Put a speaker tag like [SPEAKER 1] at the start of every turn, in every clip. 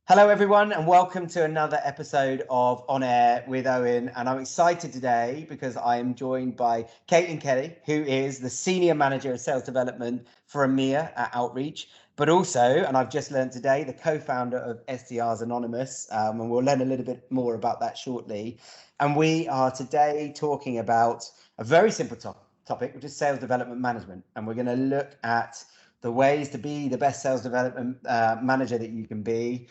[SPEAKER 1] Hello, everyone, and welcome to another episode of On Air with Owen. And I'm excited today because I am joined by Kaitlen Kelly, who is the Senior Manager of Sales Development for EMEA at Outreach, but also, and I've just learned today, the co-founder of SDRs Anonymous, and we'll learn a little bit more about that shortly. And we are today talking about a very simple topic, which is sales development management. And we're going to look at the ways to be the best sales development manager that you can be,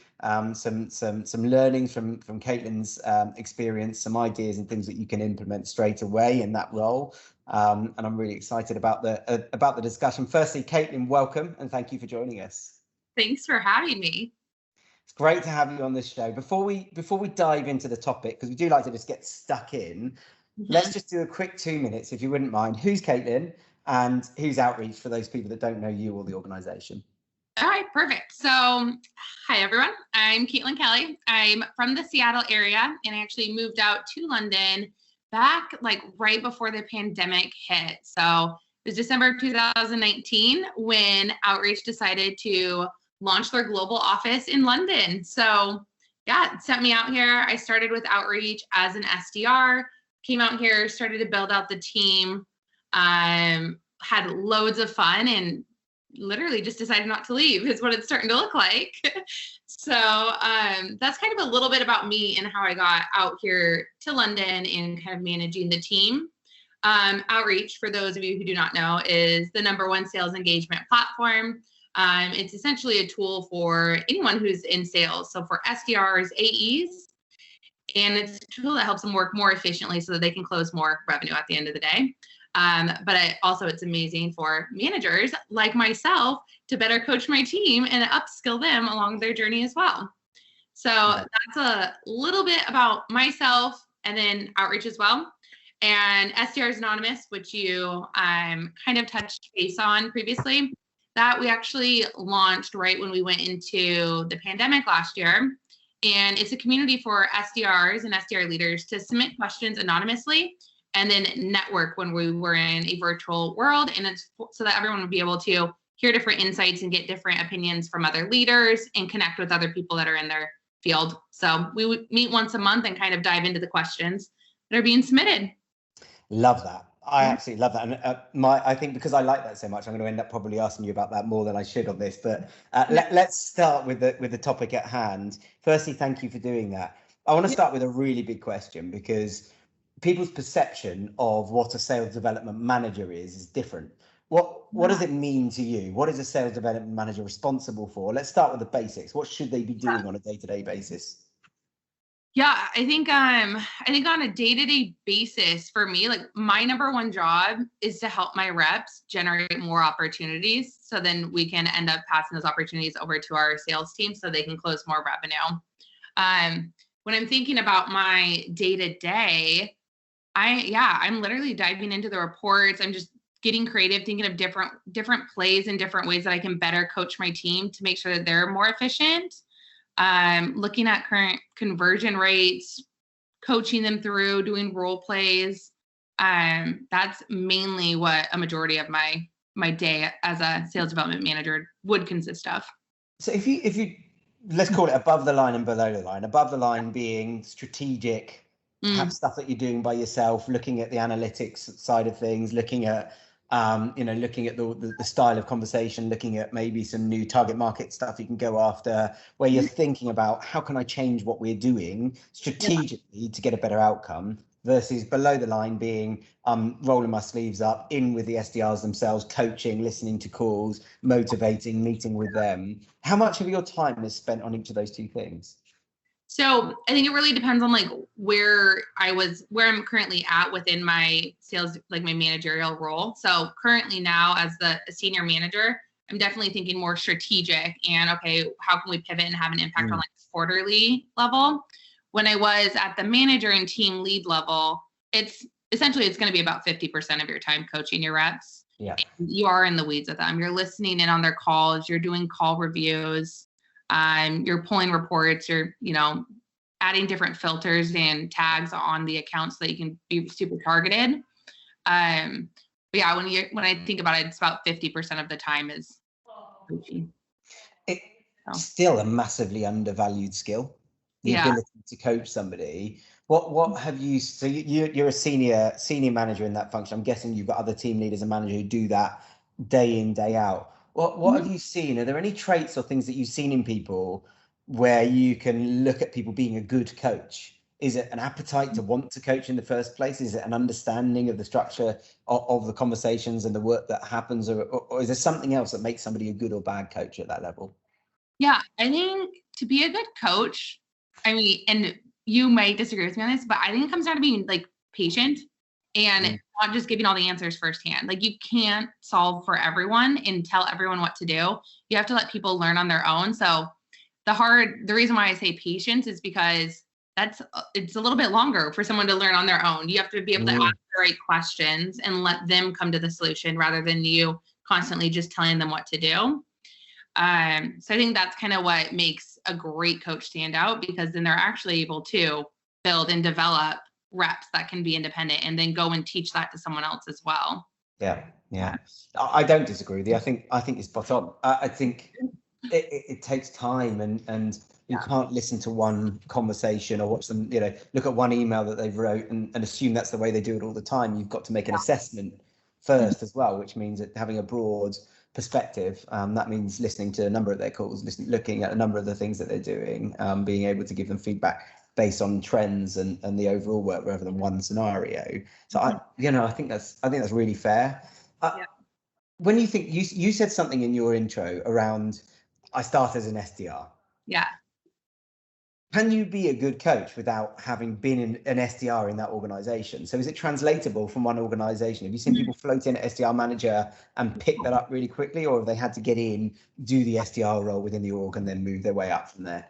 [SPEAKER 1] some learnings from Kaitlen's experience, some ideas and things that you can implement straight away in that role. And I'm really excited about the discussion. Firstly, Kaitlen, welcome and thank you for joining us.
[SPEAKER 2] Thanks for having me.
[SPEAKER 1] It's great to have you on this show. Before we dive into the topic, because we do like to just get stuck in, let's just do a quick 2 minutes, if you wouldn't mind. Who's Kaitlen? And who's Outreach for those people that don't know you or the organization?
[SPEAKER 2] All right, perfect. So hi, everyone. I'm Kaitlen Kelly. I'm from the Seattle area, and I actually moved out to London back right before the pandemic hit. So it was December of 2019 when Outreach decided to launch their global office in London. So yeah, it sent me out here. I started with Outreach as an SDR, came out here, started to build out the team. Had loads of fun and literally just decided not to leave is what it's starting to look like. So that's kind of a little bit about me and how I got out here to London and kind of managing the team. Outreach, for those of you who do not know, is the #1 sales engagement platform. It's essentially a tool for anyone who's in sales. So for SDRs, AEs, and it's a tool that helps them work more efficiently so that they can close more revenue at the end of the day. But it's amazing for managers like myself to better coach my team and upskill them along their journey as well. So that's a little bit about myself and then Outreach as well. And SDRs Anonymous, which you kind of touched base on previously, that we actually launched right when we went into the pandemic last year. And it's a community for SDRs and SDR leaders to submit questions anonymously and then network when we were in a virtual world. And it's so that everyone would be able to hear different insights and get different opinions from other leaders and connect with other people that are in their field. So we would meet once a month and kind of dive into the questions that are being submitted.
[SPEAKER 1] Love that. I absolutely love that. And I think because I like that so much, I'm going to end up probably asking you about that more than I should on this. But let's start with the topic at hand. Firstly, thank you for doing that. I want to start with a really big question because people's perception of what a sales development manager is different. What does it mean to you? What is a sales development manager responsible for? Let's start with the basics. What should they be doing on a day-to-day basis?
[SPEAKER 2] Yeah, I think on a day-to-day basis for me, my #1 job is to help my reps generate more opportunities. So then we can end up passing those opportunities over to our sales team so they can close more revenue. When I'm thinking about my day-to-day, I'm literally diving into the reports. I'm just getting creative, thinking of different plays and different ways that I can better coach my team to make sure that they're more efficient. Looking at current conversion rates, coaching them through, doing role plays. That's mainly what a majority of my day as a sales development manager would consist of.
[SPEAKER 1] So if you let's call it above the line and below the line. Above the line being strategic, perhaps stuff that you're doing by yourself, looking at the analytics side of things, looking at looking at the style of conversation, looking at maybe some new target market stuff you can go after, where you're thinking about how can I change what we're doing strategically to get a better outcome, versus below the line being rolling my sleeves up in with the SDRs themselves, coaching, listening to calls, motivating, meeting with them. How much of your time is spent on each of those two things?
[SPEAKER 2] So I think it really depends on where I'm currently at within my sales, my managerial role. So currently now as the senior manager, I'm definitely thinking more strategic and okay, how can we pivot and have an impact on quarterly level? When I was at the manager and team lead level, it's going to be about 50% of your time coaching your reps.
[SPEAKER 1] Yeah.
[SPEAKER 2] And you are in the weeds with them. You're listening in on their calls. You're doing call reviews. You're pulling reports. You're, adding different filters and tags on the accounts so that you can be super targeted. But yeah, when I think about it, it's about 50% of the time is coaching. So.
[SPEAKER 1] Still a massively undervalued skill, the ability to coach somebody. What have you, so you're a senior manager in that function. I'm guessing you've got other team leaders and managers who do that day in, day out. What have you seen? Are there any traits or things that you've seen in people where you can look at people being a good coach? Is it an appetite to want to coach in the first place? Is it an understanding of the structure of the conversations and the work that happens? Or is there something else that makes somebody a good or bad coach at that level?
[SPEAKER 2] Yeah, I think to be a good coach, I mean, and you might disagree with me on this, but I think it comes down to being like patient and not just giving all the answers firsthand. Like you can't solve for everyone and tell everyone what to do. You have to let people learn on their own. So the reason why I say patience is because it's a little bit longer for someone to learn on their own. You have to be able to ask the right questions and let them come to the solution rather than you constantly just telling them what to do. So I think that's kind of what makes a great coach stand out, because then they're actually able to build and develop reps that can be independent and then go and teach that to someone else as well.
[SPEAKER 1] Yeah. I don't disagree with you. I think it's spot on. I think it takes time and you can't listen to one conversation or watch them, look at one email that they've wrote and assume that's the way they do it all the time. You've got to make an assessment first as well, which means that having a broad perspective, that means listening to a number of their calls, looking at a number of the things that they're doing, being able to give them feedback based on trends and the overall work rather than one scenario. So I think that's really fair. When you think you said something in your intro around, I start as an SDR.
[SPEAKER 2] Yeah.
[SPEAKER 1] Can you be a good coach without having been an SDR in that organization? So is it translatable from one organization? Have you seen people float in at SDR manager and pick that up really quickly, or have they had to get in, do the SDR role within the org and then move their way up from there?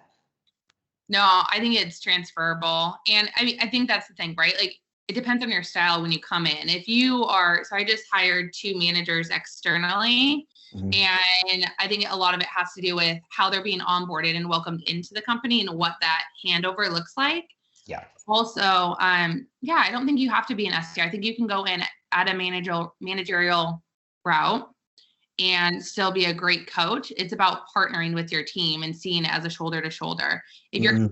[SPEAKER 2] No, I think it's transferable. And I think that's the thing, right? Like it depends on your style when you come in. If you are, so I just hired 2 managers externally. And I think a lot of it has to do with how they're being onboarded and welcomed into the company and what that handover looks like.
[SPEAKER 1] Yeah.
[SPEAKER 2] Also, I don't think you have to be an SDR. I think you can go in at a managerial route and still be a great coach. It's about partnering with your team and seeing it as a shoulder to shoulder. If you're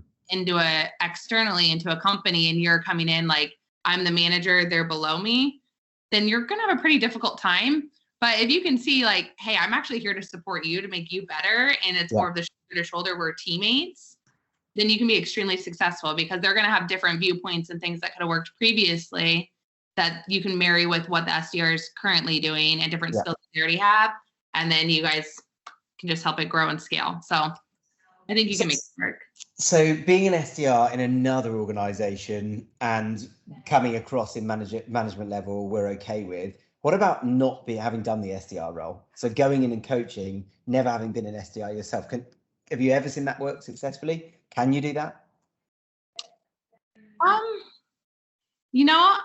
[SPEAKER 2] externally into a company and you're coming in like, I'm the manager, they're below me, then you're going to have a pretty difficult time. But if you can see like, hey, I'm actually here to support you to make you better, and it's more of the shoulder to shoulder, we're teammates, then you can be extremely successful, because they're going to have different viewpoints and things that could have worked previously that you can marry with what the SDR is currently doing and different skills they already have. And then you guys can just help it grow and scale. So I think you can make it work.
[SPEAKER 1] So being an SDR in another organization and coming across in management level, we're okay with. What about not having done the SDR role? So going in and coaching, never having been an SDR yourself. Have you ever seen that work successfully? Can you do that?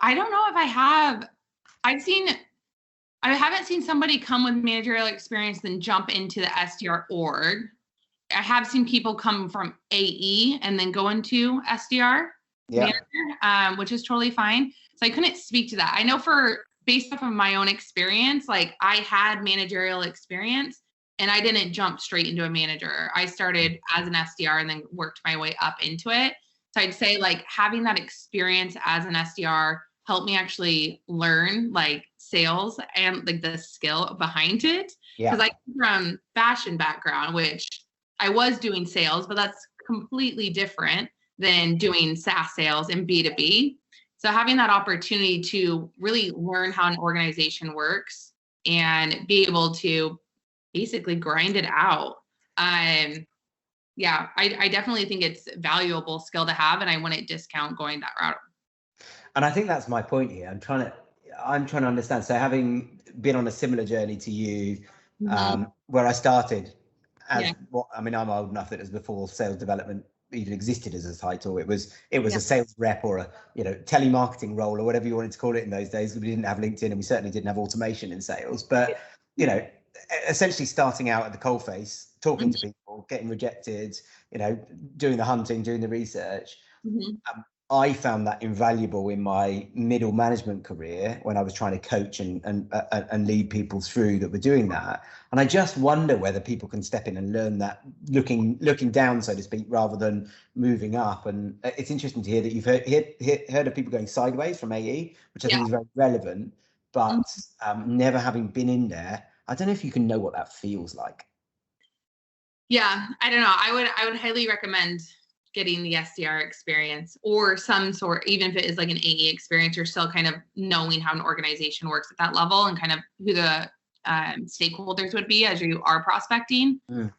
[SPEAKER 2] I don't know if I have. I haven't seen somebody come with managerial experience then jump into the SDR org. I have seen people come from AE and then go into SDR manager, which is totally fine. So I couldn't speak to that. I know based off of my own experience, like I had managerial experience and I didn't jump straight into a manager. I started as an SDR and then worked my way up into it. So I'd say like having that experience as an SDR helped me actually learn like sales and like the skill behind it. Because I come from fashion background, which I was doing sales, but that's completely different than doing SaaS sales and B2B. So having that opportunity to really learn how an organization works and be able to basically grind it out. I definitely think it's a valuable skill to have, and I wouldn't discount going that route.
[SPEAKER 1] And I think that's my point here. I'm trying to understand. So having been on a similar journey to you, where I started as I'm old enough that it was before sales development even existed as a title. It was a sales rep or a telemarketing role or whatever you wanted to call it in those days. We didn't have LinkedIn and we certainly didn't have automation in sales. But essentially starting out at the coalface, talking to people, getting rejected, doing the hunting, doing the research. I found that invaluable in my middle management career when I was trying to coach and lead people through that were doing that. And I just wonder whether people can step in and learn that looking down, so to speak, rather than moving up. And it's interesting to hear that you've heard of people going sideways from AE, which I think is very relevant, but never having been in there, I don't know if you can know what that feels like.
[SPEAKER 2] Yeah, I don't know. I would highly recommend getting the SDR experience or some sort, even if it is like an AE experience, you're still kind of knowing how an organization works at that level and kind of who the stakeholders would be as you are prospecting. Yeah,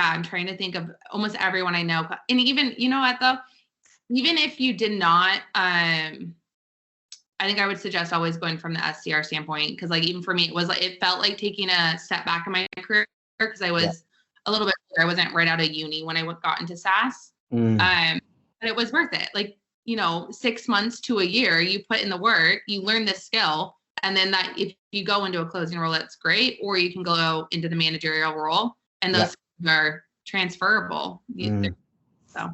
[SPEAKER 2] I'm trying to think of almost everyone I know. And even, you know what though, even if you did not, I think I would suggest always going from the SDR standpoint, because like even for me, it felt like taking a step back in my career because I was a little bit, I wasn't right out of uni when I got into SaaS. But it was worth it. Like, 6 months to a year, you put in the work, you learn this skill, and then that if you go into a closing role, that's great, or you can go into the managerial role, and those are transferable. So.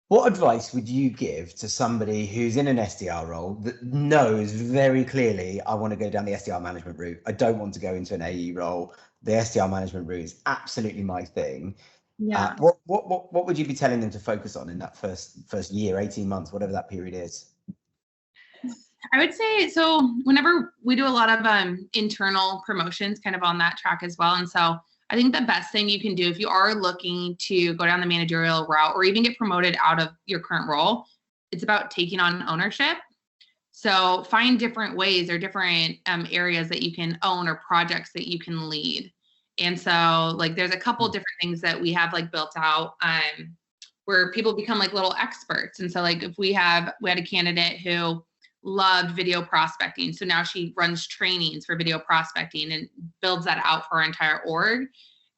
[SPEAKER 1] What advice would you give to somebody who's in an SDR role that knows very clearly, I want to go down the SDR management route. I don't want to go into an AE role. The SDR management route is absolutely my thing.
[SPEAKER 2] Yeah.
[SPEAKER 1] What would you be telling them to focus on in that first year, 18 months, whatever that period is?
[SPEAKER 2] I would say, so whenever we do a lot of internal promotions kind of on that track as well. And so I think the best thing you can do if you are looking to go down the managerial route or even get promoted out of your current role, it's about taking on ownership. So find different ways or different areas that you can own or projects that you can lead. And so like there's a couple different things that we have like built out where people become like little experts. And so like if we had a candidate who loved video prospecting. So now she runs trainings for video prospecting and builds that out for our entire org.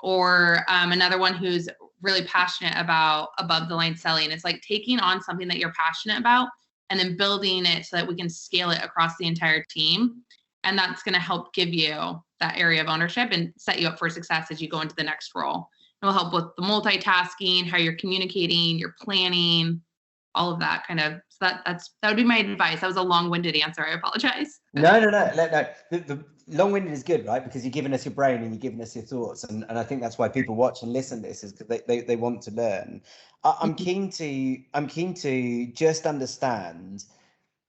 [SPEAKER 2] Or another one who's really passionate about above the line selling. It's like taking on something that you're passionate about and then building it so that we can scale it across the entire team. And that's going to help give you that area of ownership and set you up for success as you go into the next role. It will help with the multitasking, how you're communicating, your planning, all of that kind of. So that would be my advice. That was a long-winded answer. I apologize.
[SPEAKER 1] No. The long-winded is good, right? Because you're giving us your brain and you're giving us your thoughts, and I think that's why people watch and listen to this is because they want to learn. I'm keen to just understand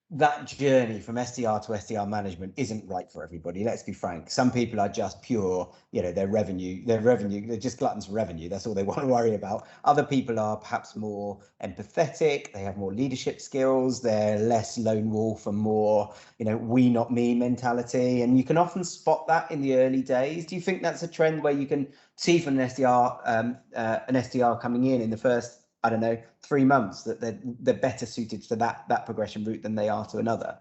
[SPEAKER 1] that journey from SDR to SDR management isn't right for everybody. Let's be frank. Some people are just pure, their revenue, they're just gluttons for revenue. That's all they want to worry about. Other people are perhaps more empathetic. They have more leadership skills. They're less lone wolf and more, we not me mentality. And you can often spot that in the early days. Do you think that's a trend where you can see from an SDR coming in the first, 3 months that they're better suited to that progression route than they are to another?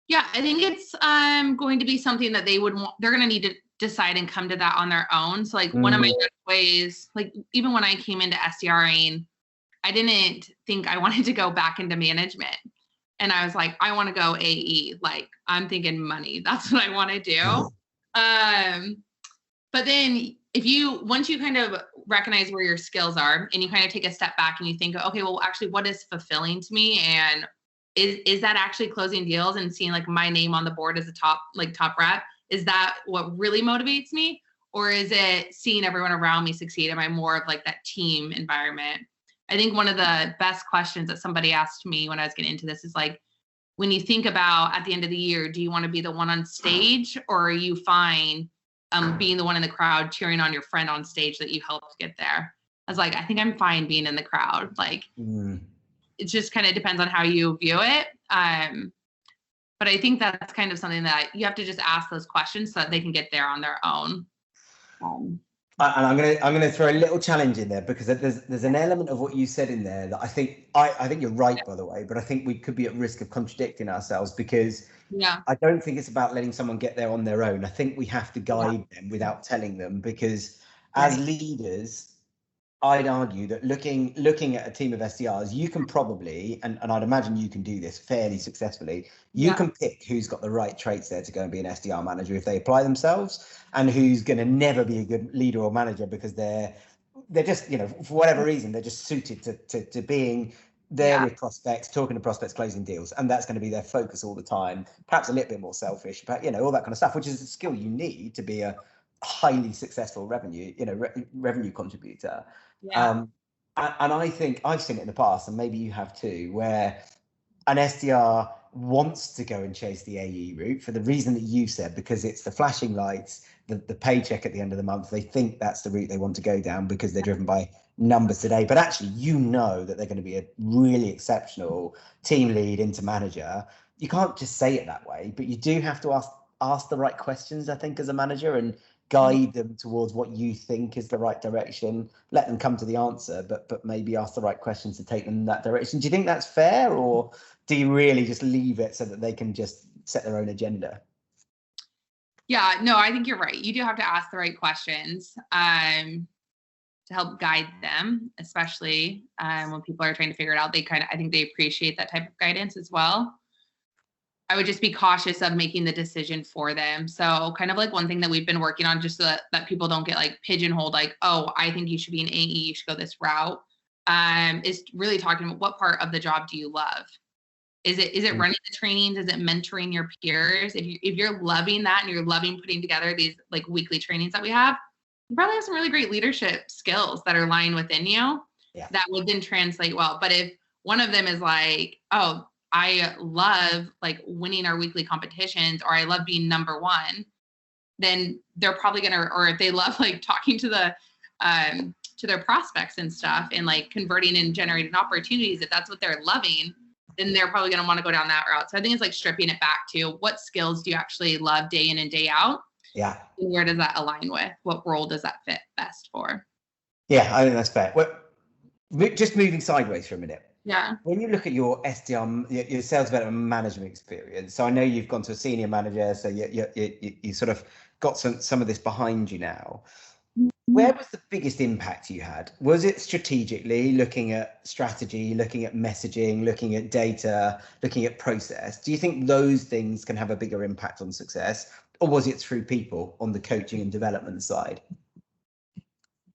[SPEAKER 2] Yeah, I think it's going to be something that they're going to need to decide and come to that on their own. So like one of my ways, like even when I came into SDRing, I didn't think I wanted to go back into management. And I was like, I want to go AE. Like I'm thinking money. That's what I want to do. But then once you kind of recognize where your skills are and you kind of take a step back and you think, okay, well, actually what is fulfilling to me? And is that actually closing deals and seeing like my name on the board as a top rep? Is that what really motivates me? Or is it seeing everyone around me succeed? Am I more of like that team environment? I think one of the best questions that somebody asked me when I was getting into this is like, when you think about at the end of the year, do you want to be the one on stage or are you fine being the one in the crowd cheering on your friend on stage that you helped get there? I was like, I think I'm fine being in the crowd. Like, it just kind of depends on how you view it. But I think that's kind of something that you have to just ask those questions so that they can get there on their own.
[SPEAKER 1] And I'm gonna throw a little challenge in there because there's an element of what you said in there that I think you're right, by the way, but I think we could be at risk of contradicting ourselves because I don't think it's about letting someone get there on their own. I think we have to guide them without telling them because as leaders, I'd argue that looking at a team of SDRs, you can probably, and I'd imagine you can do this fairly successfully, you can pick who's got the right traits there to go and be an SDR manager if they apply themselves, and who's going to never be a good leader or manager because they're they're just, for whatever reason, they're just suited to being there with prospects, talking to prospects, closing deals, and that's going to be their focus all the time. Perhaps a little bit more selfish, but all that kind of stuff, which is a skill you need to be a highly successful revenue contributor. And I think I've seen it in the past, and maybe you have too, where an SDR wants to go and chase the AE route for the reason that you said, because it's the flashing lights, the paycheck at the end of the month. They think that's the route they want to go down because they're driven by numbers today. But actually, that they're going to be a really exceptional team lead into manager. You can't just say it that way, but you do have to ask the right questions, I think, as a manager, and guide them towards what you think is the right direction. Let them come to the answer, but maybe ask the right questions to take them in that direction. Do you think that's fair, or do you really just leave it so that they can just set their own agenda?
[SPEAKER 2] Yeah, no, I think you're right. You do have to ask the right questions to help guide them, especially when people are trying to figure it out. I think they appreciate that type of guidance as well. I would just be cautious of making the decision for them. So kind of like one thing that we've been working on, just so that people don't get like pigeonholed, like, oh, I think you should be an AE, you should go this route, is really talking about what part of the job do you love? Is it running the trainings? Is it mentoring your peers? If you're loving that and you're loving putting together these like weekly trainings that we have, you probably have some really great leadership skills that are lying within you that would then translate well. But if one of them is like, oh, I love like winning our weekly competitions, or I love being number one, then they're probably gonna, or if they love like talking to their prospects and stuff and like converting and generating opportunities, if that's what they're loving, then they're probably going to want to go down that route. So I think it's like stripping it back to what skills do you actually love day in and day out? Yeah. And where does that align with? What role does that fit best for?
[SPEAKER 1] Yeah, I think that's fair. Well, just moving sideways for a minute.
[SPEAKER 2] Yeah.
[SPEAKER 1] When you look at your SDR, your sales development management experience, so I know you've gone to a senior manager, so you sort of got some of this behind you now. Where was the biggest impact you had? Was it strategically, looking at strategy, looking at messaging, looking at data, looking at process? Do you think those things can have a bigger impact on success, or was it through people on the coaching and development side?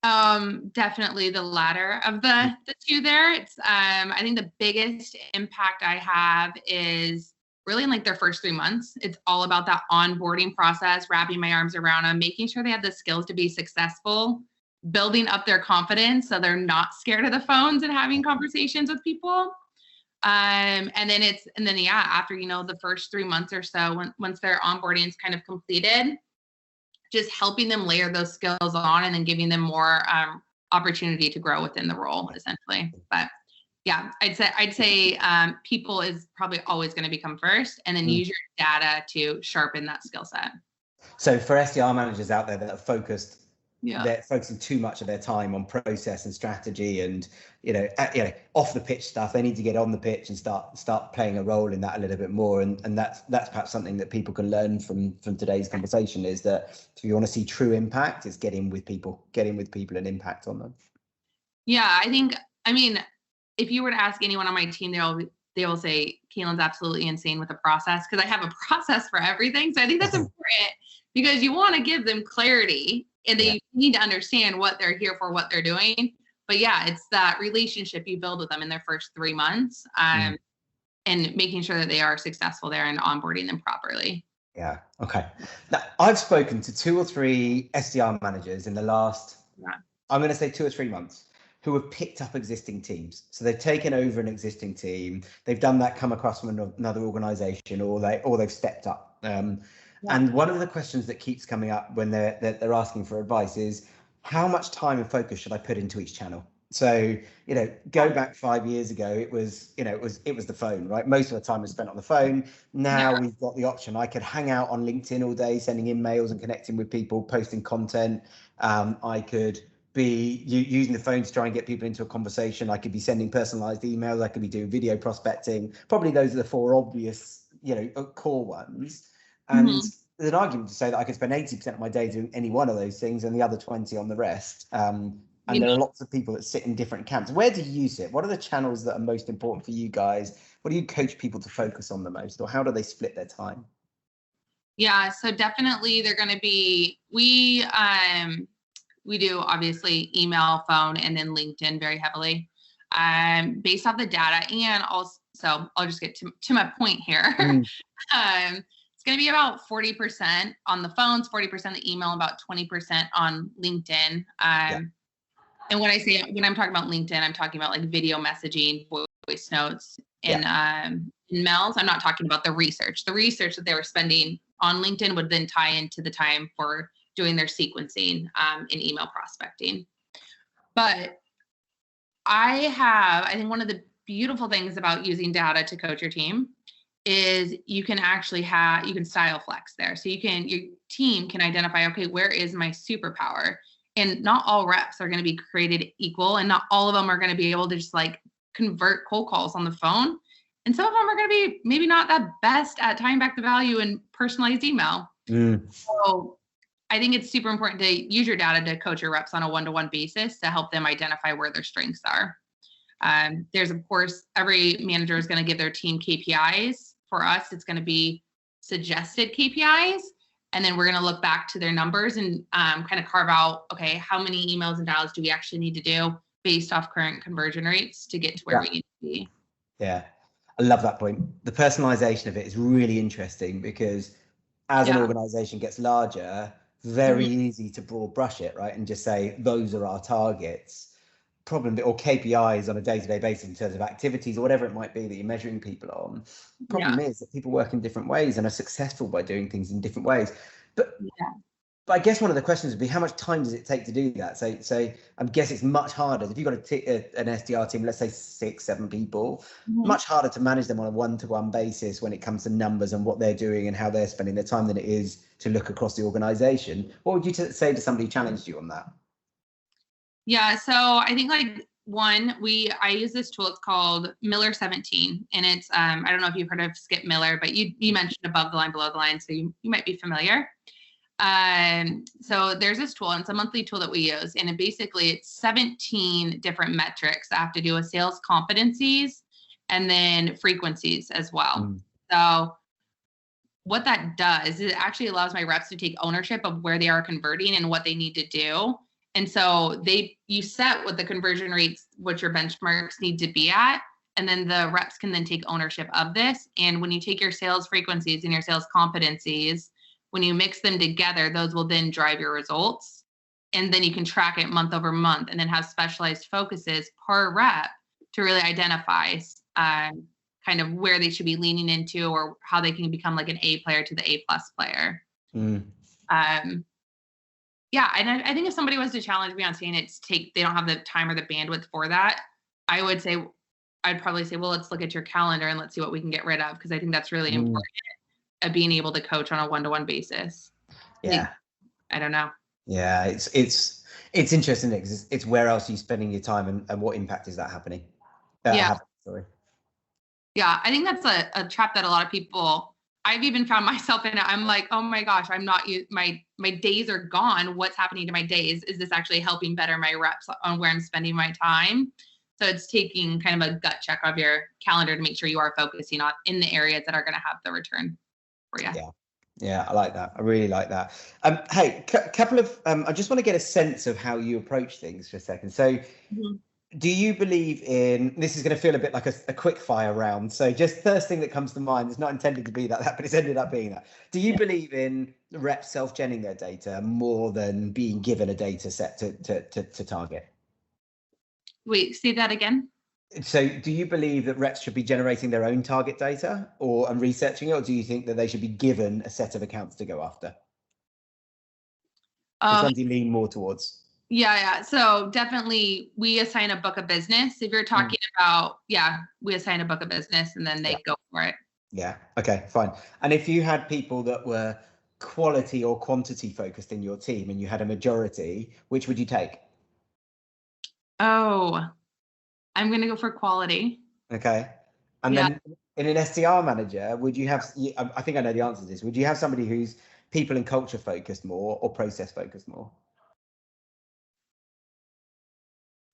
[SPEAKER 2] Definitely the latter of the two there. It's I think the biggest impact I have is really in like their first 3 months. It's all about that onboarding process, wrapping my arms around them, making sure they have the skills to be successful, building up their confidence so they're not scared of the phones and having conversations with people. And then after, the first 3 months or so, once their onboarding is kind of completed, just helping them layer those skills on and then giving them more opportunity to grow within the role, essentially. But yeah, I'd say people is probably always going to become first, and then use your data to sharpen that skill set.
[SPEAKER 1] So for SDR managers out there that are focused, they're focusing too much of their time on process and strategy and off the pitch stuff. They need to get on the pitch and start playing a role in that a little bit more. And that's perhaps something that people can learn from today's conversation, is that if you want to see true impact, it's getting with people and impact on them.
[SPEAKER 2] Yeah, I mean, if you were to ask anyone on my team, they will say Kaitlen's absolutely insane with the process, because I have a process for everything. So I think that's important, because you want to give them clarity, and they need to understand what they're here for, what they're doing. But yeah, it's that relationship you build with them in their first 3 months, and making sure that they are successful there and onboarding them properly.
[SPEAKER 1] Yeah. Okay. Now, I've spoken to 2 or 3 SDR managers in the last, I'm going to say 2 or 3 months, who have picked up existing teams. So they've taken over an existing team. They've done that, come across from another organization, or they've stepped up. And one of the questions that keeps coming up when they're asking for advice is, how much time and focus should I put into each channel? So, go back 5 years ago, it was the phone, right? Most of the time was spent on the phone. Now we've got the option. I could hang out on LinkedIn all day, sending emails and connecting with people, posting content. I could be using the phone to try and get people into a conversation. I could be sending personalized emails. I could be doing video prospecting. Probably those are the 4 obvious, core ones. And there's an argument to say that I could spend 80% of my day doing any one of those things and the other 20 on the rest. And there are lots of people that sit in different camps. Where do you sit? What are the channels that are most important for you guys? What do you coach people to focus on the most, or how do they split their time?
[SPEAKER 2] Yeah, so definitely they're going to be, We do obviously email, phone, and then LinkedIn very heavily. Based off the data, and also, I'll just get to my point here. It's going to be about 40% on the phones, 40% the email, about 20% on LinkedIn. And when I'm talking about LinkedIn, I'm talking about like video messaging, voice notes, and emails. I'm not talking about the research. The research that they were spending on LinkedIn would then tie into the time for doing their sequencing in email prospecting. But I think one of the beautiful things about using data to coach your team is you can actually you can style flex there. So your team can identify, okay, where is my superpower? And not all reps are going to be created equal, and not all of them are going to be able to just like convert cold calls on the phone. And some of them are going to be maybe not that best at tying back the value in personalized email. So I think it's super important to use your data to coach your reps on a one-to-one basis to help them identify where their strengths are. There's, of course, every manager is going to give their team KPIs. For us, it's going to be suggested KPIs. And then we're going to look back to their numbers and kind of carve out, okay, how many emails and dials do we actually need to do based off current conversion rates to get to where we need to be?
[SPEAKER 1] Yeah, I love that point. The personalization of it is really interesting because as an organization gets larger, very easy to broad brush it, right? And just say, those are our targets. Problem, or KPIs on a day-to-day basis in terms of activities or whatever it might be that you're measuring people on. Problem is that people work in different ways and are successful by doing things in different ways. But I guess one of the questions would be, how much time does it take to do that? So I guess it's much harder if you've got an SDR team, let's say 6-7 people, much harder to manage them on a one-to-one basis when it comes to numbers and what they're doing and how they're spending their time than it is to look across the organization. What would you say to somebody who challenged you on that? Yeah,
[SPEAKER 2] so I think like I use this tool. It's called Miller 17, and it's I don't know if you've heard of Skip Miller, but you mentioned above the line, below the line, so you might be familiar. So there's this tool, and it's a monthly tool that we use, and it's 17 different metrics that have to do with sales competencies and then frequencies as well. So what that does is it actually allows my reps to take ownership of where they are converting and what they need to do. And so you set what the conversion rates, what your benchmarks need to be at, and then the reps can then take ownership of this. And when you take your sales frequencies and your sales competencies, when you mix them together, those will then drive your results. And then you can track it month over month and then have specialized focuses per rep to really identify kind of where they should be leaning into or how they can become like an A player to the A+ player. Yeah, and I think if somebody was to challenge me on saying they don't have the time or the bandwidth for that, I'd probably say, well, let's look at your calendar and let's see what we can get rid of, because I think that's really important at being able to coach on a one-to-one basis.
[SPEAKER 1] Yeah,
[SPEAKER 2] I don't know.
[SPEAKER 1] Yeah, it's interesting because it's where else are you spending your time and what impact is that happening? Sorry.
[SPEAKER 2] Yeah, I think that's a trap that a lot of people. I've even found myself in it. I'm like, oh my gosh, I'm not, my days are gone. What's happening to my days? Is this actually helping better my reps on where I'm spending my time? So it's taking kind of a gut check of your calendar to make sure you are focusing on in the areas that are going to have the return for you.
[SPEAKER 1] Yeah, I like that. I really like that. Hey, couple of, I just want to get a sense of how you approach things for a second. So do you believe in, this is going to feel a bit like a quick fire round. So just first thing that comes to mind, it's not intended to be that, but it's ended up being that. Do you believe in reps self-genning their data more than being given a data set to target?
[SPEAKER 2] Wait, say that again.
[SPEAKER 1] So do you believe that reps should be generating their own target data and researching it, or do you think that they should be given a set of accounts to go after? Which one do you lean more towards?
[SPEAKER 2] Yeah. So definitely we assign a book of business. If you're talking about, we assign a book of business and then they go for it.
[SPEAKER 1] Yeah. Okay, fine. And if you had people that were quality or quantity focused in your team and you had a majority, which would you take?
[SPEAKER 2] Oh, I'm going to go for quality.
[SPEAKER 1] Okay. And then in an SDR manager, would you have, I think I know the answer to this, would you have somebody who's people and culture focused more or process focused more?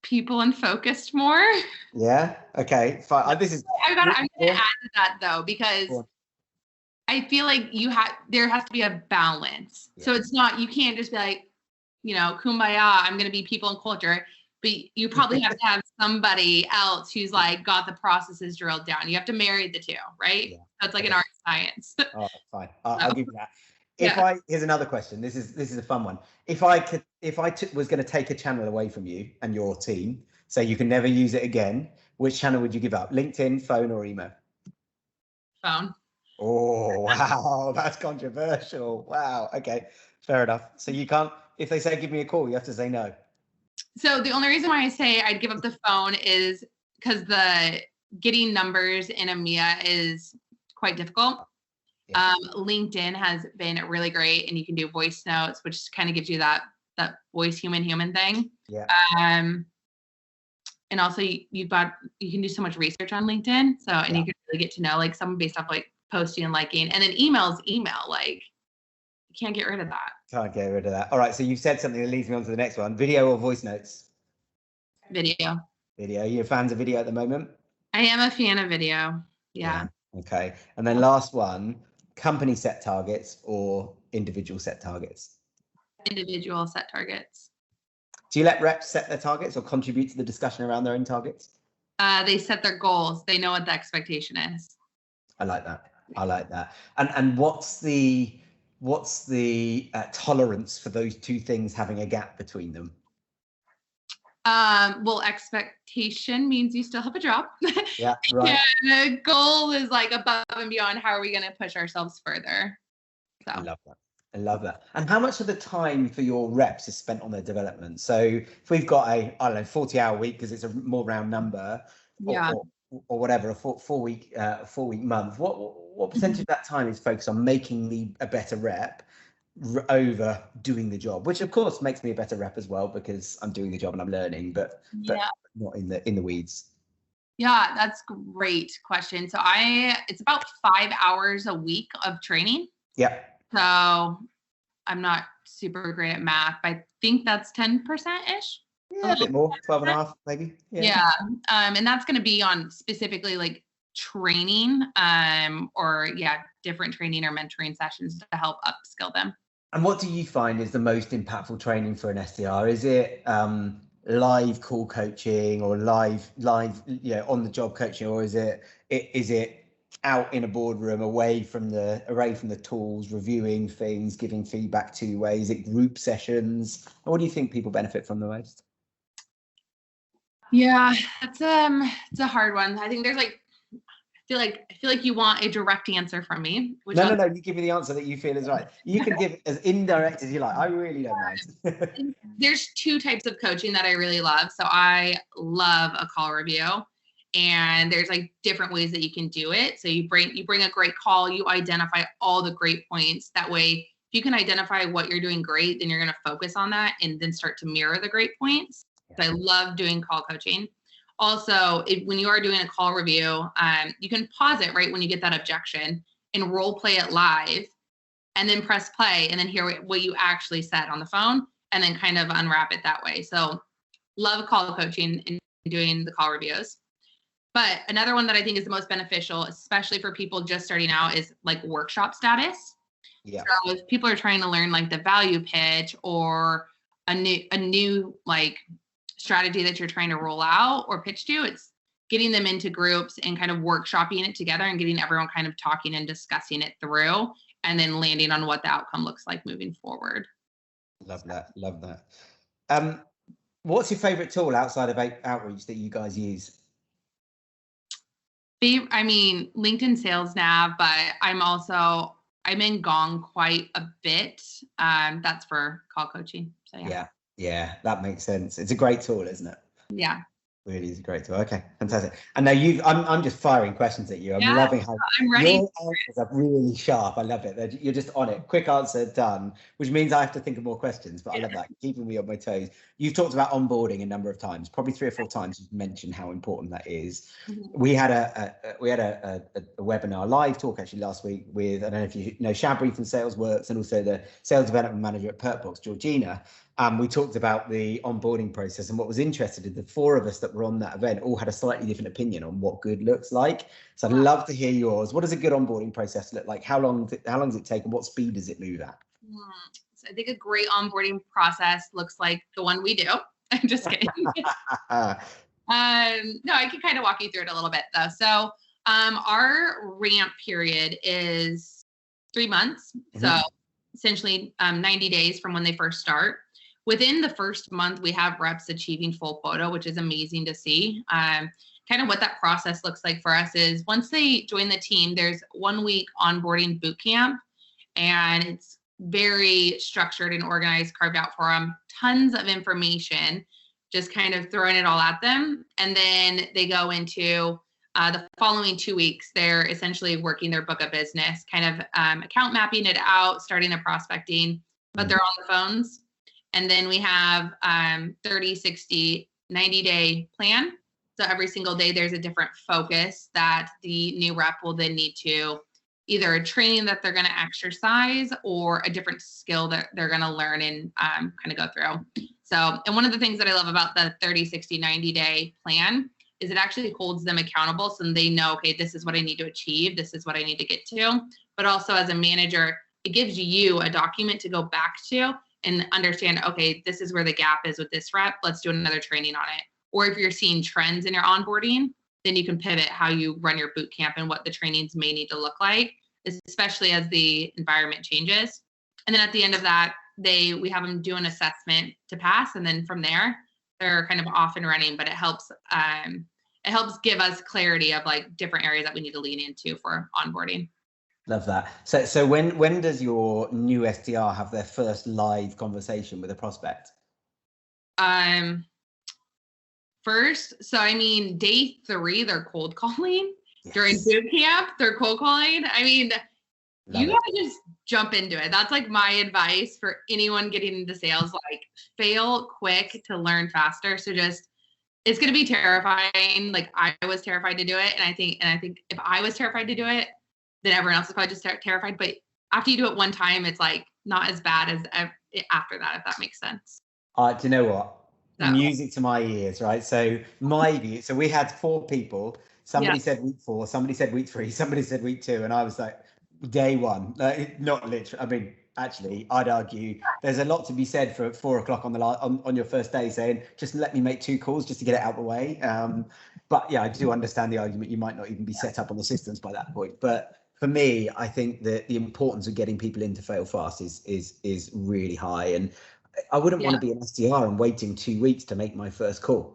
[SPEAKER 2] People and focused more.
[SPEAKER 1] Yeah. Okay. Fine.
[SPEAKER 2] I'm going to add to that though, because I feel like there has to be a balance. So it's not, you can't just be like, kumbaya, I'm going to be people and culture. But you probably have to have somebody else who's like got the processes drilled down. You have to marry the two, right?
[SPEAKER 1] Yeah.
[SPEAKER 2] That's like an art science.
[SPEAKER 1] Oh, fine. I'll give you that. Here's another question. This is a fun one. If I was going to take a channel away from you and your team, so you can never use it again, which channel would you give up? LinkedIn, phone, or email?
[SPEAKER 2] Phone.
[SPEAKER 1] Oh, wow. That's controversial. Wow. Okay. Fair enough. So you can't, if they say give me a call, you have to say no.
[SPEAKER 2] So the only reason why I say I'd give up the phone is because the getting numbers in EMEA is quite difficult. Yeah. LinkedIn has been really great, and you can do voice notes, which kind of gives you that voice human thing.
[SPEAKER 1] Yeah.
[SPEAKER 2] And also you can do so much research on LinkedIn. So, and you can really get to know like someone based off like posting and liking, and then email, like you can't get rid of that.
[SPEAKER 1] Can't get rid of that. All right. So you've said something that leads me on to the next one. Video or voice notes?
[SPEAKER 2] Video.
[SPEAKER 1] Video. You're fans of video at the moment?
[SPEAKER 2] I am a fan of video. Yeah.
[SPEAKER 1] Okay. And then last one, company set targets or individual set targets?
[SPEAKER 2] Individual set targets.
[SPEAKER 1] Do you let reps set their targets or contribute to the discussion around their own targets?
[SPEAKER 2] They set their goals. They know what the expectation is.
[SPEAKER 1] I like that. And what's the tolerance for those two things having a gap between them?
[SPEAKER 2] Well, expectation means you still have a job.
[SPEAKER 1] Yeah, right.
[SPEAKER 2] And the goal is like above and beyond. How are we going to push ourselves further? So.
[SPEAKER 1] I love that. And how much of the time for your reps is spent on their development? So if we've got a 40-hour week, because it's a more round number, or whatever, a four week month, what percentage of that time is focused on making me a better rep over doing the job, which of course makes me a better rep as well, because I'm doing the job and I'm learning, but not in the weeds.
[SPEAKER 2] Yeah, that's a great question. So it's about 5 hours a week of training.
[SPEAKER 1] Yeah.
[SPEAKER 2] So I'm not super great at math, but I think that's 10%-ish.
[SPEAKER 1] Yeah, a bit more, 12 and a half, maybe.
[SPEAKER 2] Yeah. And that's going to be on specifically like training, or different training or mentoring sessions to help upskill them.
[SPEAKER 1] And what do you find is the most impactful training for an SDR? Is it live call coaching or live on the job coaching, or is it out in a boardroom away from the tools, reviewing things, giving feedback two ways? Is it group sessions? What do you think people benefit from the most?
[SPEAKER 2] Yeah, it's a hard one. I think there's like, I feel like you want a direct answer from me.
[SPEAKER 1] No. You give me the answer that you feel is right. You can give as indirect as you like. I really don't mind.
[SPEAKER 2] There's two types of coaching that I really love. So I love a call review, and there's like different ways that you can do it. So you bring a great call, you identify all the great points. That way, if you can identify what you're doing great, then you're going to focus on that and then start to mirror the great points. So I love doing call coaching. Also, when you are doing a call review, you can pause it right when you get that objection and role play it live, and then press play and then hear what you actually said on the phone, and then kind of unwrap it that way. So love call coaching and doing the call reviews. But another one that I think is the most beneficial, especially for people just starting out, is like workshop status.
[SPEAKER 1] Yeah.
[SPEAKER 2] So if people are trying to learn like the value pitch or a new like strategy that you're trying to roll out or pitch to, it's getting them into groups and kind of workshopping it together and getting everyone kind of talking and discussing it through, and then landing on what the outcome looks like moving forward.
[SPEAKER 1] Love that. What's your favorite tool outside of outreach that you guys use?
[SPEAKER 2] I mean, LinkedIn Sales Nav, but I'm in Gong quite a bit. That's for call coaching. So
[SPEAKER 1] yeah, that makes sense. It's a great tool, isn't it?
[SPEAKER 2] Yeah.
[SPEAKER 1] Really is a great tool. Okay, fantastic. And now I'm just firing questions at you. I'm loving how your answers are really sharp. I love it. You're just on it. Quick answer, done, which means I have to think of more questions, but I love that. Keeping me on my toes. You've talked about onboarding a number of times, probably 3 or 4 times you've mentioned how important that is. Mm-hmm. We had a webinar live talk actually last week with, I don't know if you know, Shabri from SalesWorks, and also the sales development manager at Perkbox, Georgina. We talked about the onboarding process, and what was interesting is the 4 of us that were on that event all had a slightly different opinion on what good looks like. So I'd love to hear yours. What does a good onboarding process look like? How long does it take, and what speed does it move at?
[SPEAKER 2] So I think a great onboarding process looks like the one we do. I'm just kidding. No, I can kind of walk you through it a little bit though. So our ramp period is 3 months. So essentially 90 days from when they first start. Within the first month, we have reps achieving full quota, which is amazing to see. Kind of what that process looks like for us is once they join the team, there's 1 week onboarding boot camp, and it's very structured and organized, carved out for them. Tons of information, just kind of throwing it all at them. And then they go into the following 2 weeks, they're essentially working their book of business, kind of account mapping it out, starting the prospecting, but they're on the phones. And then we have 30, 60, 90-day plan. So every single day, there's a different focus that the new rep will then need to either a training that they're going to exercise or a different skill that they're going to learn and kind of go through. So, and one of the things that I love about the 30, 60, 90-day plan is it actually holds them accountable. So they know, okay, this is what I need to achieve. This is what I need to get to. But also as a manager, it gives you a document to go back to and understand, okay, this is where the gap is with this rep. Let's do another training on it. Or if you're seeing trends in your onboarding, then you can pivot how you run your boot camp and what the trainings may need to look like, especially as the environment changes. And then at the end of that, we have them do an assessment to pass. And then from there, they're kind of off and running, but it helps give us clarity of like different areas that we need to lean into for onboarding.
[SPEAKER 1] Love that. So when does your new SDR have their first live conversation with a prospect?
[SPEAKER 2] First, so I mean, day 3, they're cold calling. Yes. During boot camp, they're cold calling. I mean, you gotta just jump into it. That's like my advice for anyone getting into sales, like fail quick to learn faster. So just, it's going to be terrifying. Like I was terrified to do it. And I think if I was terrified to do it, then everyone else is probably just terrified. But after you do it one time, it's like not as bad as after that, if that makes sense.
[SPEAKER 1] Do you know what? So. Music to my ears, right? So my view, so we had 4 people. Somebody said week 4, somebody said week 3, somebody said week 2. And I was like, day 1, not literally. I mean, actually, I'd argue there's a lot to be said for 4 o'clock on your first day saying, just let me make 2 calls just to get it out of the way. But yeah, I do understand the argument. You might not even be set up on the systems by that point. But for me, I think that the importance of getting people in to fail fast is really high. And I wouldn't want to be an SDR and waiting 2 weeks to make my first call.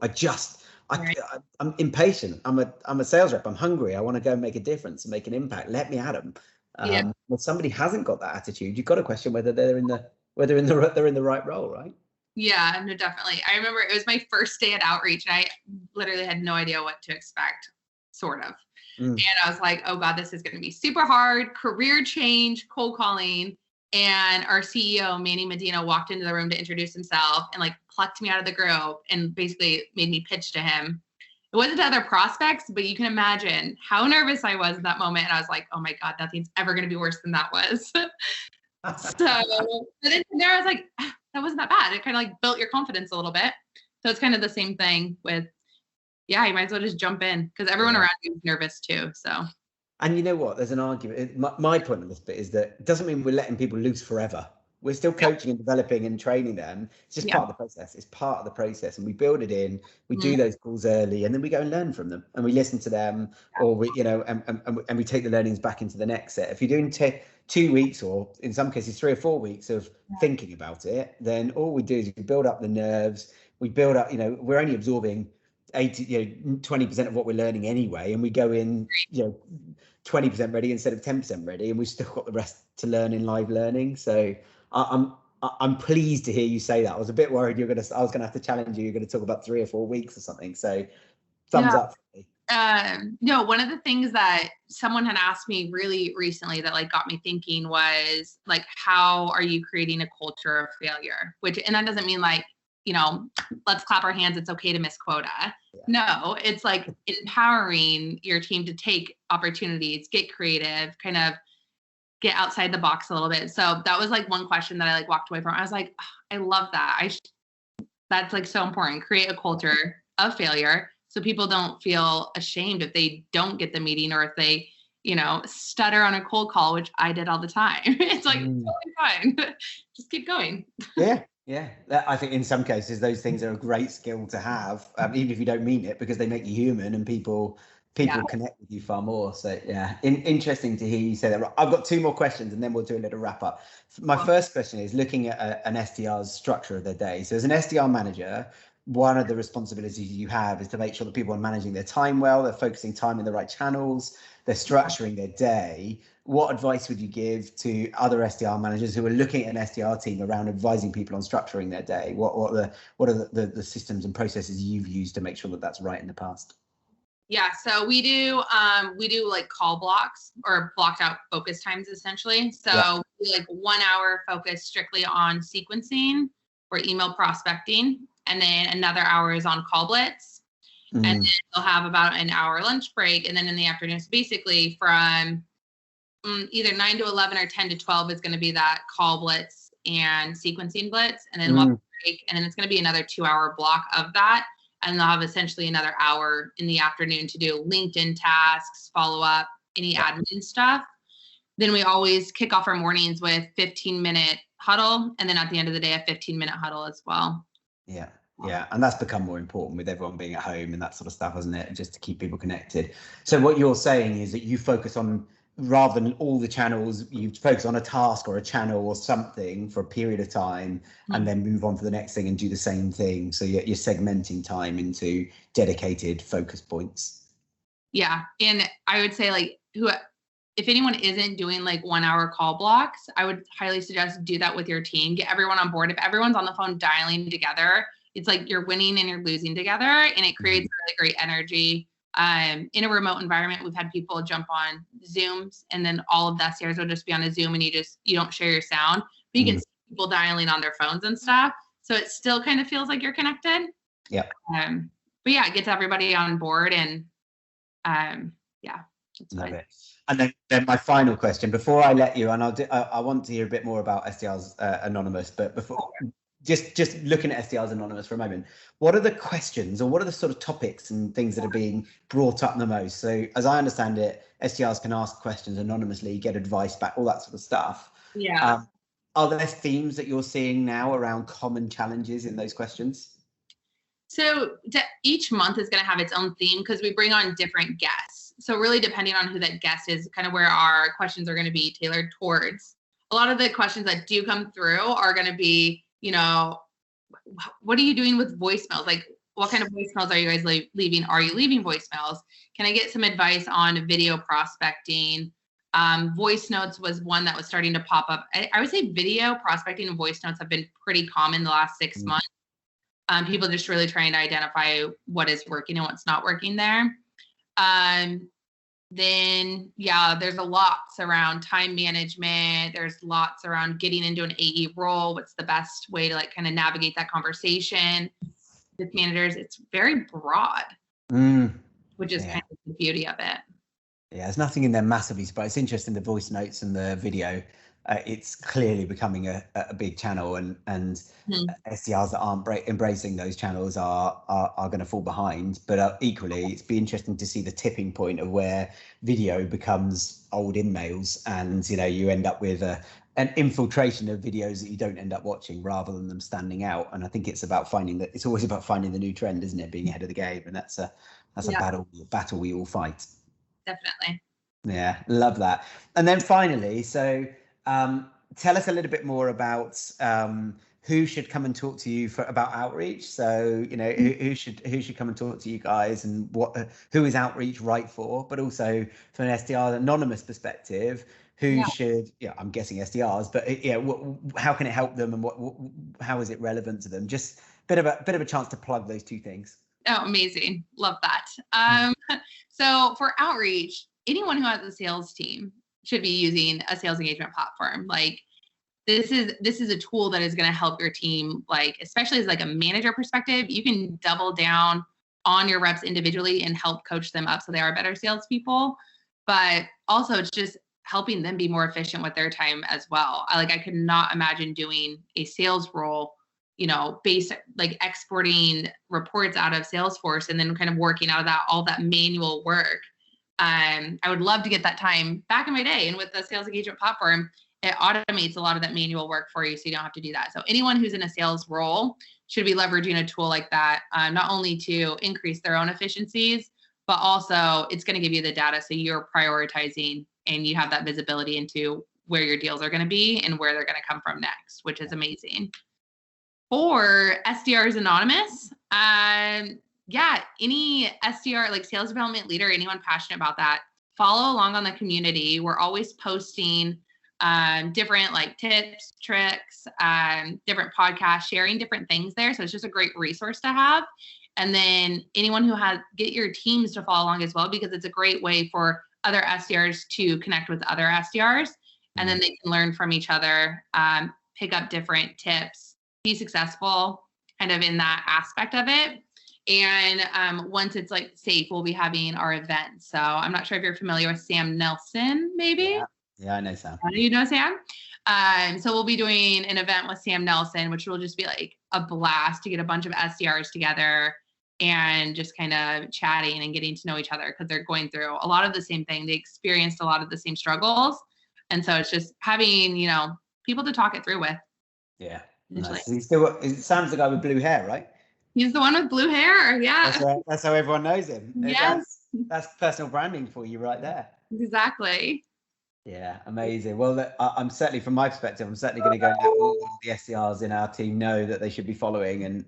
[SPEAKER 1] I'm impatient. I'm a sales rep. I'm hungry. I want to go and make a difference and make an impact. Let me at them. When somebody hasn't got that attitude, you've got to question whether they're in the right role, right?
[SPEAKER 2] Yeah, no, definitely. I remember it was my first day at Outreach, and I literally had no idea what to expect, sort of. And I was like, oh God, this is going to be super hard, career change, cold calling. And our CEO, Manny Medina, walked into the room to introduce himself and like plucked me out of the group and basically made me pitch to him. It wasn't to other prospects, but you can imagine how nervous I was in that moment. And I was like, oh my God, nothing's ever going to be worse than that was. So but then from there, I was like, that wasn't that bad. It kind of like built your confidence a little bit. So it's kind of the same thing with, you might as well just jump in because everyone around you is nervous too. So.
[SPEAKER 1] And you know what? There's an argument. My point on this bit is that it doesn't mean we're letting people loose forever. We're still coaching and developing and training them. It's just part of the process. It's part of the process, and we build it in. We do those calls early, and then we go and learn from them, and we listen to them, or we, and we take the learnings back into the next set. If you're doing 2 weeks, or in some cases 3 or 4 weeks of thinking about it, then all we do is we build up the nerves. We build up. We're only absorbing 20% of what we're learning anyway, and we go in 20% ready instead of 10% ready, and we've still got the rest to learn in live learning. So I'm pleased to hear you say that. I was a bit worried I was gonna have to challenge you. You're gonna talk about 3 or 4 weeks or something. So thumbs up for me.
[SPEAKER 2] No, one of the things that someone had asked me really recently that like got me thinking was like, how are you creating a culture of failure? And that doesn't mean like, let's clap our hands, it's okay to miss quota. No, it's like empowering your team to take opportunities, get creative, kind of get outside the box a little bit. So that was like one question that I like walked away from. I was like, I love that. That's like so important. Create a culture of failure so people don't feel ashamed if they don't get the meeting or if they stutter on a cold call, which I did all the time. It's like, totally fine. Just keep going.
[SPEAKER 1] Yeah. Yeah. I think in some cases, those things are a great skill to have, even if you don't mean it, because they make you human and people connect with you far more. So yeah, interesting to hear you say that. Right, I've got 2 more questions and then we'll do a little wrap up. My first question is looking at an SDR's structure of their day. So as an SDR manager, one of the responsibilities you have is to make sure that people are managing their time well, they're focusing time in the right channels, they're structuring their day. What advice would you give to other SDR managers who are looking at an SDR team around advising people on structuring their day? What are the systems and processes you've used to make sure that that's right in the past?
[SPEAKER 2] Yeah, so we do like call blocks or blocked out focus times essentially. So we like 1 hour focus strictly on sequencing or email prospecting, and then another hour is on call blitz. And then they'll have about an hour lunch break, and then in the afternoon, so basically from either 9 to 11 or 10 to 12 is going to be that call blitz and sequencing blitz, and then lunch break, and then it's going to be another 2 hour block of that. And they'll have essentially another hour in the afternoon to do LinkedIn tasks, follow up, any admin stuff. Then we always kick off our mornings with 15-minute huddle. And then at the end of the day, a 15-minute huddle as well.
[SPEAKER 1] Yeah. Yeah. And that's become more important with everyone being at home and that sort of stuff, hasn't it? Just to keep people connected. So what you're saying is that you focus on, rather than all the channels, you focus on a task or a channel or something for a period of time and then move on to the next thing and do the same thing. So you're segmenting time into dedicated focus points.
[SPEAKER 2] Yeah. And I would say like if anyone isn't doing like 1 hour call blocks, I would highly suggest do that with your team. Get everyone on board. If everyone's on the phone dialing together, it's like you're winning and you're losing together, and it creates really great energy. In a remote environment, we've had people jump on Zooms, and then all of the SDRs will just be on a Zoom, and you don't share your sound, but you can see people dialing on their phones and stuff. So it still kind of feels like you're connected.
[SPEAKER 1] Yeah.
[SPEAKER 2] But yeah, it gets everybody on board, and
[SPEAKER 1] Love it. And then my final question before I let you, and I want to hear a bit more about SDRs Anonymous, but before. Just looking at SDRs Anonymous for a moment, what are the questions or what are the sort of topics and things that are being brought up the most? So as I understand it, SDRs can ask questions anonymously, get advice back, all that sort of stuff.
[SPEAKER 2] Yeah.
[SPEAKER 1] Are there themes that you're seeing now around common challenges in those questions?
[SPEAKER 2] So each month is going to have its own theme because we bring on different guests. So really depending on who that guest is, kind of where our questions are going to be tailored towards. A lot of the questions that do come through are going to be, what are you doing with voicemails? Like, what kind of voicemails are you guys leaving? Are you leaving voicemails? Can I get some advice on video prospecting? Voice notes was one that was starting to pop up. I would say video prospecting and voice notes have been pretty common the last 6 months. People just really trying to identify what is working and what's not working there. Then, there's a lots around time management. There's lots around getting into an AE role. What's the best way to like kind of navigate that conversation with managers? It's very broad, which is kind of the beauty of it.
[SPEAKER 1] Yeah, there's nothing in there massively, but it's interesting, the voice notes and the video. It's clearly becoming a big channel, and SDRs that aren't embracing those channels are going to fall behind. But equally, it's be interesting to see the tipping point of where video becomes old in mails, and you end up with an infiltration of videos that you don't end up watching rather than them standing out. And I think it's about it's always about finding the new trend, isn't it? Being ahead of the game, and that's a battle we all fight.
[SPEAKER 2] Definitely.
[SPEAKER 1] Yeah, love that. And then finally, so. Tell us a little bit more about who should come and talk to you about outreach. So who should come and talk to you guys, and who is outreach right for? But also from an SDR Anonymous perspective, who should? Yeah, I'm guessing SDRs, but how can it help them, and how is it relevant to them? Just bit of a chance to plug those two things.
[SPEAKER 2] Oh, amazing! Love that. So for outreach, anyone who has a sales team should be using a sales engagement platform. Like this is a tool that is going to help your team, like especially as like a manager perspective. You can double down on your reps individually and help coach them up so they are better salespeople. But also it's just helping them be more efficient with their time as well. I could not imagine doing a sales role, based like exporting reports out of Salesforce and then kind of working out of that, all that manual work. I would love to get that time back in my day. And with the sales engagement platform, it automates a lot of that manual work for you, so you don't have to do that. So anyone who's in a sales role should be leveraging a tool like that, not only to increase their own efficiencies, but also it's going to give you the data so you're prioritizing and you have that visibility into where your deals are going to be and where they're going to come from next, which is amazing. For SDRs Anonymous, any SDR, like sales development leader, anyone passionate about that, follow along on the community. We're always posting different like tips, tricks, different podcasts, sharing different things there. So it's just a great resource to have. And then anyone who get your teams to follow along as well, because it's a great way for other SDRs to connect with other SDRs. And then they can learn from each other, pick up different tips, be successful kind of in that aspect of it. And once it's like safe, we'll be having our event. So I'm not sure if you're familiar with Sam Nelson, maybe.
[SPEAKER 1] Yeah, I know Sam.
[SPEAKER 2] You know Sam? So we'll be doing an event with Sam Nelson, which will just be like a blast to get a bunch of SDRs together and just kind of chatting and getting to know each other, because they're going through a lot of the same thing. They experienced a lot of the same struggles. And so it's just having, people to talk it through with.
[SPEAKER 1] Yeah. Nice. Sam's the guy with blue hair, right?
[SPEAKER 2] He's the one with blue hair. Yeah.
[SPEAKER 1] That's how everyone knows him.
[SPEAKER 2] Yes.
[SPEAKER 1] That's personal branding for you right there.
[SPEAKER 2] Exactly.
[SPEAKER 1] Yeah, amazing. Well, I'm certainly, from my perspective, I'm certainly going to go and let all the SDRs in our team know that they should be following and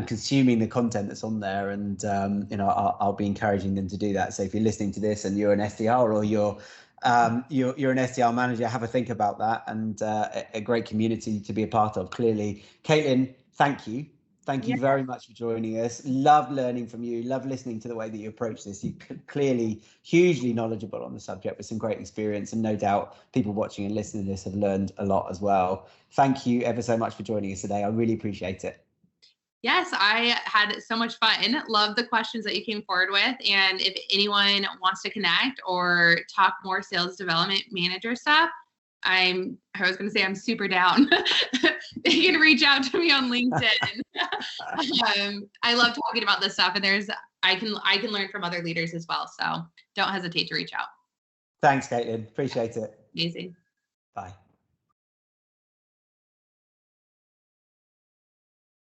[SPEAKER 1] consuming the content that's on there. And I'll be encouraging them to do that. So if you're listening to this and you're an SDR or you're an SDR manager, have a think about that. And a great community to be a part of. Clearly, Kaitlen, thank you. Thank you very much for joining us. Love learning from you. Love listening to the way that you approach this. You're clearly hugely knowledgeable on the subject with some great experience, and no doubt people watching and listening to this have learned a lot as well. Thank you ever so much for joining us today. I really appreciate it.
[SPEAKER 2] Yes, I had so much fun. Love the questions that you came forward with. And if anyone wants to connect or talk more sales development manager stuff, I was going to say I'm super down. They can reach out to me on LinkedIn. I love talking about this stuff, and I can learn from other leaders as well. So don't hesitate to reach out.
[SPEAKER 1] Thanks, Kaitlen. Appreciate it.
[SPEAKER 2] Amazing.
[SPEAKER 1] Bye.